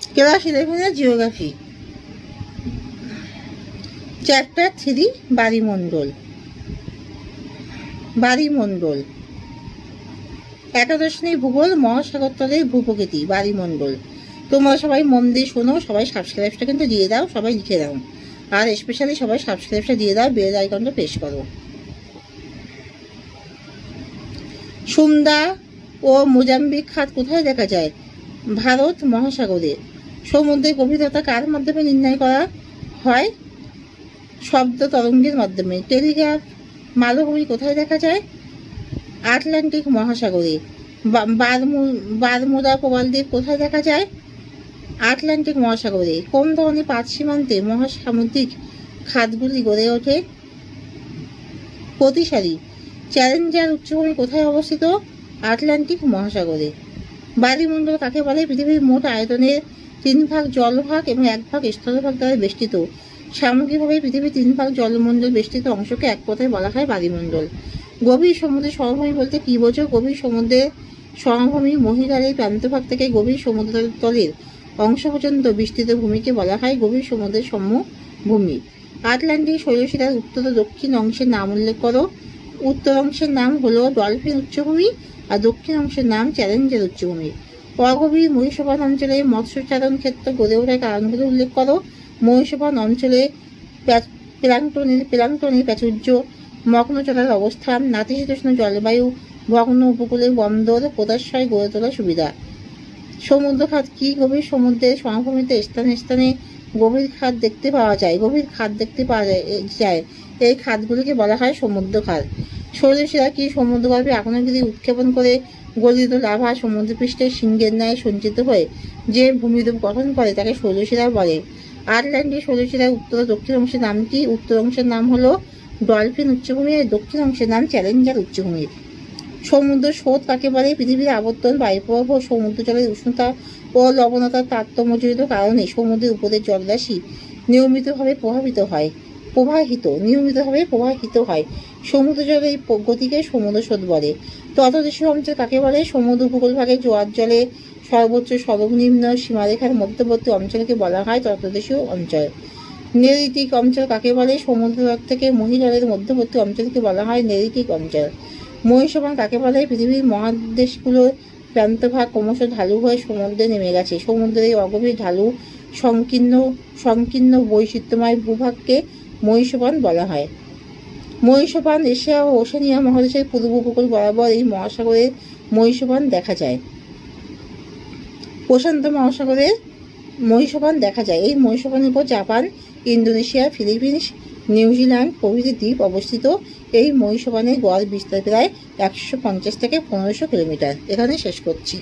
Class 11 geography, chapter 3 বায়ুমণ্ডল। বায়ুমণ্ডল। একাদশ শ্রেণী ভূগোল, মহাসাগর তলের ভূপ্রকৃতি, বায়ুমণ্ডল। তোমরা সবাই মন দিয়ে শোনো, সবাই সাবস্ক্রাইবটা কিন্তু দিয়ে দাও, সবাই লিখে দাও, আর স্পেশালি সবাই সাবস্ক্রাইবটা দিয়ে দাও, বেল আইকনটা প্রেস করো। সুন্দা ও মোজাম্বিক খাত কোথায় দেখা যায়? ভারত মহাসাগরে। সমুদ্রের গভীরতা কার মাধ্যমে নির্ণয় করা হয়? শব্দ তরঙ্গের মাধ্যমে। টেলিগ্রাফ মালভূমি কোথায় দেখা যায়? আটলান্টিক মহাসাগরে। বারমুদা প্রবালদ্বীপ কোথায় দেখা যায়? আটলান্টিক মহাসাগরে। কোন ধরনের পাত সীমান্তে মহাসামুদ্রিক খাতগুলি গড়ে ওঠে? প্রতিসারি। চ্যালেঞ্জার উচ্চভূমি কোথায় অবস্থিত? আটলান্টিক মহাসাগরে। বায়ুমণ্ডল কাকে বলে? পৃথিবীর মোট আয়তনের 3 ভাগ জলভাগ এবং 1 ভাগ স্থলভাগ দ্বারা বেষ্টিত। সামগ্রিকভাবে পৃথিবীর 3 ভাগ জলমণ্ডল বেষ্টিত অংশকে এক কথায় বলা হয় বায়ুমণ্ডল। গভীর সমুদ্রের সমভূমি বলতে কি বোঝো? গভীর সমুদ্রের সমভূমি মহিলার প্রান্তভাগ থেকে গভীর সমুদ্র তলের অংশ পর্যন্ত বিস্তৃত ভূমিকে বলা হয় গভীর সমুদ্রের সমভূমি। আটলান্টিক শৈলশিরার উত্তর ও দক্ষিণ অংশের নাম উল্লেখ করো। উত্তর অংশের নাম হলো ডলফিন উচ্চভূমি আর দক্ষিণ অংশের নাম চ্যালেঞ্জার উচ্চভূমি। অগভীর মহীসোপান অঞ্চলে মৎস্যচারণ ক্ষেত্র গড়ে ওঠার কারণগুলো উল্লেখ করো। মহীসোপান অঞ্চলে প্লাঙ্কটনের প্রাচুর্য, মগ্নচলার অবস্থান, নাতিশীতোষ্ণ জলবায়ু, ভগ্ন উপকূলের বন্দর, পোতাশ্রয় গড়ে তোলার সুবিধা। সমুদ্র খাত কি? গভীর সমুদ্রের সমভূমিতে স্থানে স্থানে গভীর খাত দেখতে পাওয়া যায়। গভীর খাত দেখতে পাওয়া যায় এই খাতগুলিকে বলা হয় সমুদ্র খাত। শৈলশিরা কি? সমুদ্রগর্ভে আগ্নেয়গিরি উৎক্ষেপণ করে গলিত লাভা সমুদ্রপৃষ্ঠে সিংহের ন্যায় সঞ্চিত হয়ে যে ভূমিরূপ গঠন করে তাকে শৈলশিরা বলে। আটলান্টিক শৈলশিরার উত্তর ও দক্ষিণ অংশের নাম কি? উত্তর অংশের নাম হলো ডলফিন উচ্চভূমি আর দক্ষিণ অংশের নাম চ্যালেঞ্জার উচ্চভূমি। সমুদ্র স্রোত কাকে বলে? পৃথিবীর আবর্তন, বায়ুপ্রবাহ, সমুদ্র জলের উষ্ণতা ও লবণতার তারতম্যজনিত কারণে সমুদ্রের উপরের জলরাশি নিয়মিতভাবে প্রবাহিত হয়। সমুদ্র জলের গতিকে সমুদ্র স্রোত বলে। ততদেশীয় অঞ্চল কাকে বলে? সমুদ্র উপকূল ভাগে জোয়ার জলে সর্বোচ্চ সর্বনিম্ন সীমারেখার মধ্যবর্তী অঞ্চলকে বলা হয় ততদেশীয় অঞ্চল। নেরিটিক অঞ্চল কাকে বলে? সমুদ্র থেকে মহিজলের মধ্যবর্তী অঞ্চলকে বলা হয় নেরিটিক অঞ্চল। মহীসোপান কাকে বলে? পৃথিবীর মহাদেশগুলোর প্রান্তভাগ ক্রমশ ঢালু হয়ে সমুদ্রে নেমে গেছে। সমুদ্রের এই অগভীর ঢালু সংকীর্ণ বৈচিত্র্যময় ভূভাগকে মহীসোপান বলা হয়। মহীসোপান এশিয়া ও ওশেনিয়া মহাদেশের পূর্ব উপকূল বরাবর এই মহাসাগরে মহীসোপান দেখা যায়। প্রশান্ত মহাসাগরে মহীসোপান দেখা যায়। এই মহীসোপানের উপর জাপান, ইন্দোনেশিয়া, ফিলিপিন্স, নিউজিল্যান্ড প্রভৃতি দ্বীপ অবস্থিত। এই মহীসোপানের গড় বিস্তার প্রায় 150 থেকে 1500 কিলোমিটার। এখানে শেষ করছি।